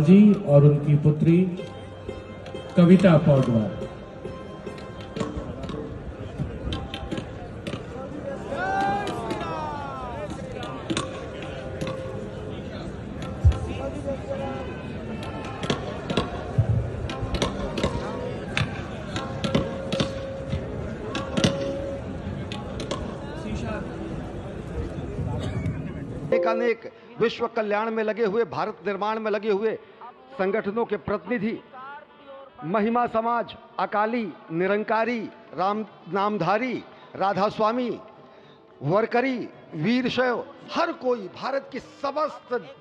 जी और उनकी पुत्री कविता पौडवाल। अनेक विश्व कल्याण में लगे हुए, भारत निर्माण में लगे हुए संगठनों के प्रतिनिधि, महिमा समाज, अकाली, निरंकारी, राम नामधारी, राधा स्वामी, वरकरी, वीरशैव, हर कोई भारत की समस्त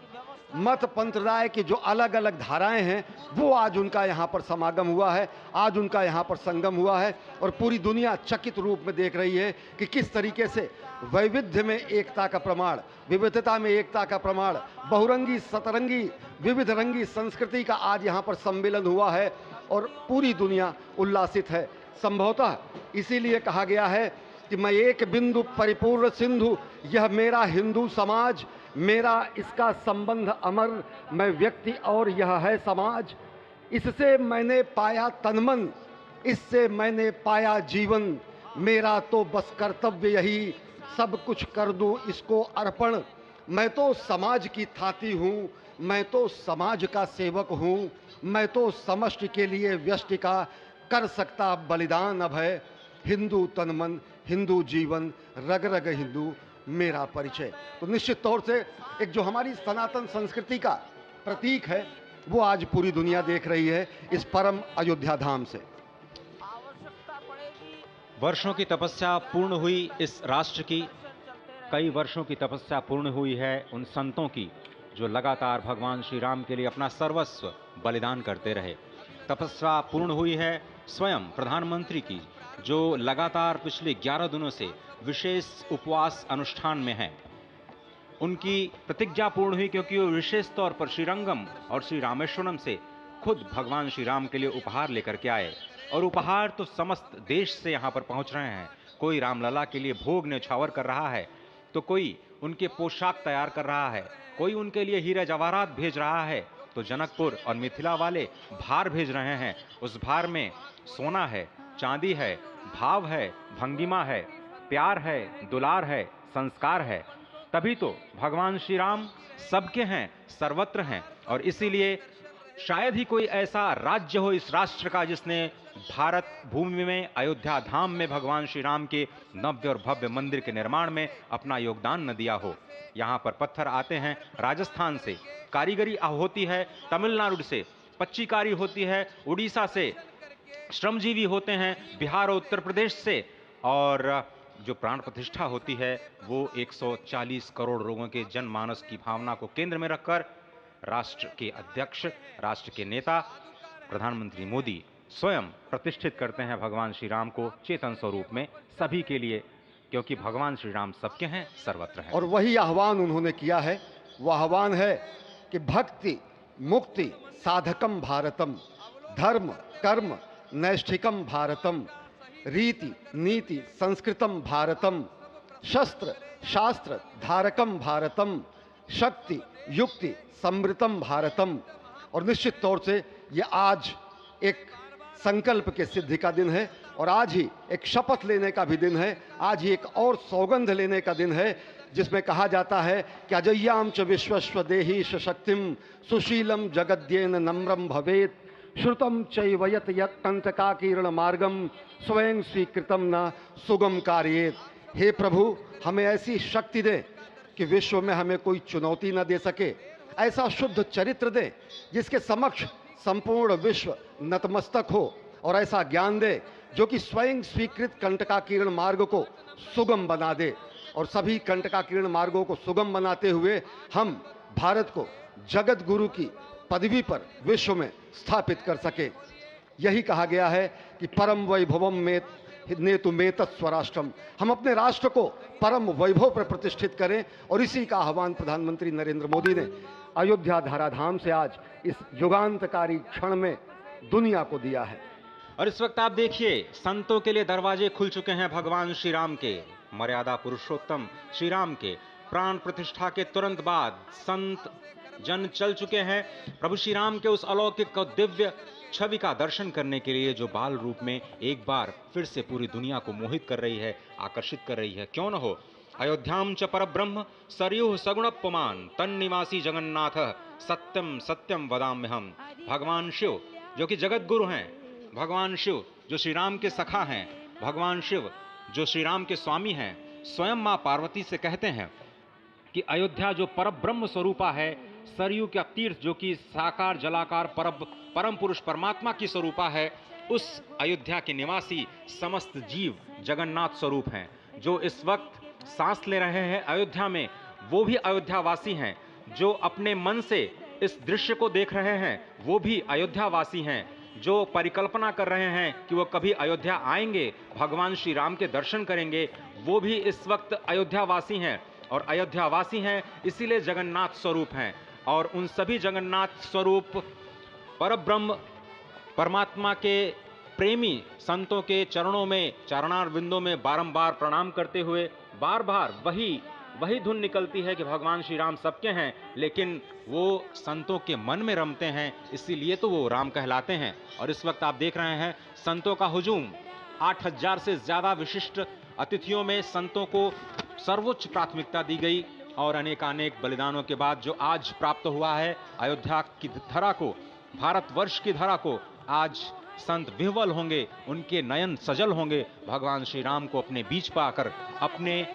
मत पंथराय की जो अलग अलग धाराएं हैं वो आज उनका यहाँ पर समागम हुआ है, आज उनका यहाँ पर संगम हुआ है। और पूरी दुनिया चकित रूप में देख रही है कि किस तरीके से वैविध्य में एकता का प्रमाण, विविधता में एकता का प्रमाण, बहुरंगी सतरंगी विविध रंगी संस्कृति का आज यहाँ पर सम्मिलन हुआ है और पूरी दुनिया उल्लासित है। संभवतः इसीलिए कहा गया है कि मैं एक बिंदु परिपूर्ण सिंधु, यह मेरा हिंदू समाज, मेरा इसका संबंध अमर, मैं व्यक्ति और यह है समाज। इससे मैंने पाया तनमन, इससे मैंने पाया जीवन, मेरा तो बस कर्तव्य यही, सब कुछ कर दूं इसको अर्पण। मैं तो समाज की थाती हूँ, मैं तो समाज का सेवक हूँ, मैं तो समष्टि के लिए व्यष्टि का कर सकता बलिदान अब है। हिंदू तनमन, हिंदू जीवन, रग रग हिंदू मेरा परिचय। तो निश्चित तौर से एक जो हमारी सनातन संस्कृति का प्रतीक है वो आज पूरी दुनिया देख रही है इस परम अयोध्या धाम से। वर्षों की तपस्या पूर्ण हुई इस राष्ट्र की, कई वर्षों की तपस्या पूर्ण हुई है उन संतों की जो लगातार भगवान श्री राम के लिए अपना सर्वस्व बलिदान करते रहे। तपस्या पूर्ण हुई है स्वयं प्रधानमंत्री की जो लगातार पिछले 11 दिनों से विशेष उपवास अनुष्ठान में हैं। उनकी प्रतिज्ञा पूर्ण हुई क्योंकि वो विशेष तौर पर श्रीरंगम और श्री रामेश्वरम से खुद भगवान श्री राम के लिए उपहार लेकर के आए और उपहार तो समस्त देश से यहाँ पर पहुँच रहे हैं। कोई रामलला के लिए भोग न्यौछावर कर रहा है, तो कोई उनके पोशाक तैयार कर रहा है, कोई उनके लिए हीरे जवाहरात भेज रहा है, तो जनकपुर और मिथिला वाले भार भेज रहे हैं। उस भार में सोना है, चांदी है, भाव है, भंगिमा है, प्यार है, दुलार है, संस्कार है। तभी तो भगवान श्री राम सबके हैं, सर्वत्र हैं। और इसीलिए शायद ही कोई ऐसा राज्य हो इस राष्ट्र का जिसने भारत भूमि में अयोध्या धाम में भगवान श्री राम के नव्य और भव्य मंदिर के निर्माण में अपना योगदान न दिया हो। यहाँ पर पत्थर आते हैं राजस्थान से, कारीगरी होती है तमिलनाडु से, पच्चीकारी होती है उड़ीसा से, श्रमजीवी होते हैं बिहार और उत्तर प्रदेश से, और जो प्राण प्रतिष्ठा होती है वो 140 करोड़ लोगों के जनमानस की भावना को केंद्र में रखकर राष्ट्र के अध्यक्ष, राष्ट्र के नेता प्रधानमंत्री मोदी स्वयं प्रतिष्ठित करते हैं भगवान श्री राम को चेतन स्वरूप में सभी के लिए, क्योंकि भगवान श्री राम सबके हैं, सर्वत्र हैं। और वही आह्वान उन्होंने किया है, वो आह्वान है कि भक्ति मुक्ति साधकम भारतम, धर्म कर्म नैष्ठिकम भारतम, रीति नीति संस्कृतम भारतम, शस्त्र शास्त्र धारकम भारतम, शक्ति युक्ति समृतम भारतम। और निश्चित तौर से ये आज एक संकल्प के सिद्धि का दिन है और आज ही एक शपथ लेने का भी दिन है, आज ही एक और सौगंध लेने का दिन है जिसमें कहा जाता है कि अजय्याम च विश्वस्व देही शक्तिम सुशीलम जगद्येन नम्रम भवेत, श्रुतम चैवयत यत् कंटकाकीर्ण मार्गम स्वयं स्वीकृतम न सुगम कार्येत। हे प्रभु, हमें ऐसी शक्ति दे कि विश्व में हमें कोई चुनौती न दे सके, ऐसा शुद्ध चरित्र दे जिसके समक्ष संपूर्ण विश्व नतमस्तक हो, और ऐसा ज्ञान दे जो कि स्वयं स्वीकृत कंटकाकीर्ण मार्ग को सुगम बना दे। और सभी कंटकाकीर्ण मार्गों को सुगम बनाते हुए हम भारत को जगत गुरु की पदवी पर विश्व में स्थापित कर सके। यही कहा गया है कि परम वैभवम में नेतु मेतत् स्वराष्ट्रम, हम अपने राष्ट्र को परम वैभव पर प्रतिष्ठित करें। और इसी का आह्वान प्रधानमंत्री नरेंद्र मोदी ने अयोध्या धराधाम से आज इस युगांतकारी क्षण में दुनिया को दिया है। और इस वक्त आप देखिए संतों के लिए दरवाजे खुल चुके हैं भगवान श्री राम के, मर्यादा पुरुषोत्तम श्री राम के। प्राण प्रतिष्ठा के तुरंत बाद संत जन चल चुके हैं प्रभु श्री राम के उस अलौकिक और दिव्य छवि का दर्शन करने के लिए, जो बाल रूप में एक बार फिर से पूरी दुनिया को मोहित कर रही है, आकर्षित कर रही है। क्यों न हो। अयोध्याम च परब्रह्म सरयुः सगुणप्पमान तन्निवासी जगन्नाथ सत्यम सत्यम वदाम्यहम्। भगवान शिव जो कि जगत गुरु हैं, भगवान शिव जो श्री राम के सखा हैं, भगवान शिव जो श्री राम के स्वामी हैं, स्वयं मां पार्वती से कहते हैं कि अयोध्या जो परब्रह्म स्वरूपा है, सरयू का तीर्थ जो कि साकार जलाकार परम पुरुष परमात्मा की स्वरूपा है, उस अयोध्या के निवासी समस्त जीव जगन्नाथ स्वरूप हैं। जो इस वक्त सांस ले रहे हैं अयोध्या में, वो भी अयोध्यावासी हैं। जो अपने मन से इस दृश्य को देख रहे हैं, वो भी अयोध्यावासी हैं। जो परिकल्पना कर रहे हैं कि वो कभी अयोध्या आएंगे, भगवान श्री राम के दर्शन करेंगे, वो भी इस वक्त अयोध्यावासी हैं। और अयोध्यावासी हैं इसीलिए जगन्नाथ स्वरूप हैं। और उन सभी जगन्नाथ स्वरूप परब्रह्म परमात्मा के प्रेमी संतों के चरणों में, चरणार बिंदों में बारंबार प्रणाम करते हुए बार बार वही धुन निकलती है कि भगवान श्री राम सबके हैं, लेकिन वो संतों के मन में रमते हैं, इसीलिए तो वो राम कहलाते हैं। और इस वक्त आप देख रहे हैं संतों का हुजूम, 8000 से ज्यादा विशिष्ट अतिथियों में संतों को सर्वोच्च प्राथमिकता दी गई। और अनेकानेक बलिदानों के बाद जो आज प्राप्त हुआ है अयोध्या की धरा को, भारतवर्ष की धरा को, आज संत विह्वल होंगे, उनके नयन सजल होंगे भगवान श्री राम को अपने बीच पाकर, अपने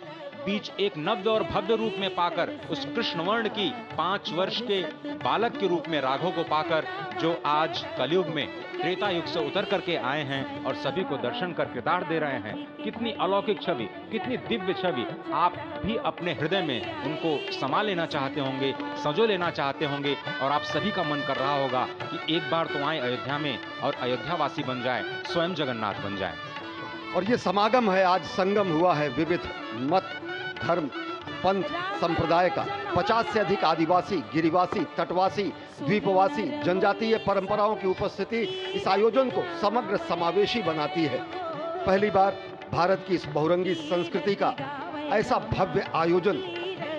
बीच एक नव्य और भव्य रूप में पाकर, उस कृष्ण वर्ण की 5 वर्ष के बालक के रूप में राघव को पाकर, जो आज कलयुग में त्रेता युग से उतर करके आए हैं और सभी को दर्शन कर किरदार दे रहे हैं। कितनी अलौकिक छवि, कितनी दिव्य छवि। आप भी अपने हृदय में उनको समा लेना चाहते होंगे, संजो लेना चाहते होंगे, और आप सभी का मन कर रहा होगा कि एक बार तो आए अयोध्या में और अयोध्यावासी बन जाए, स्वयं जगन्नाथ बन जाए। और ये समागम है, आज संगम हुआ है विविध मत, धर्म, पंथ, संप्रदाय का। 50 से अधिक आदिवासी, गिरिवासी, तटवासी, द्वीपवासी, जनजातीय परंपराओं की उपस्थिति इस आयोजन को समग्र समावेशी बनाती है। पहली बार भारत की इस बहुरंगी संस्कृति का ऐसा भव्य आयोजन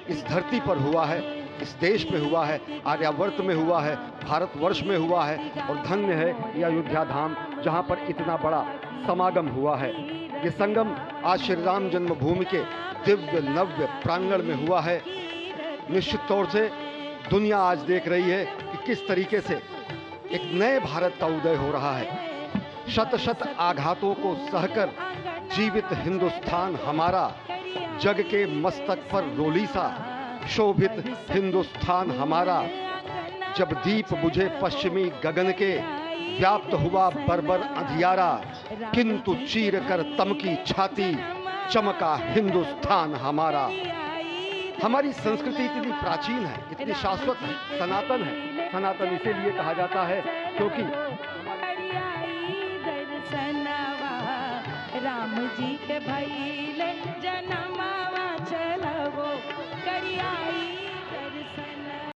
इस धरती पर हुआ है, इस देश में हुआ है, आर्यावर्त में हुआ है, भारतवर्ष में हुआ है। और धन्य है ये अयोध्या धाम जहाँ पर इतना बड़ा समागम हुआ है। ये संगम आज श्री राम जन्मभूमि के दिव्य नव्य प्रांगण में हुआ है। निश्चित तौर से दुनिया आज देख रही है कि किस तरीके से एक नए भारत का उदय हो रहा है। शत शत आघातों को सहकर जीवित हिंदुस्तान हमारा, जग के मस्तक पर रोली सा शोभित हिंदुस्तान हमारा। जब दीप बुझे पश्चिमी गगन के, व्याप्त हुआ बर्बर अंधियारा, किंतु चीर कर तमकी छाती, चमका हिंदुस्तान हमारा। हमारी संस्कृति इतनी प्राचीन है, इतनी शाश्वत है, सनातन है। सनातन इसीलिए कहा जाता है क्योंकि राम जी के भैले जनमावा चलवो करियाई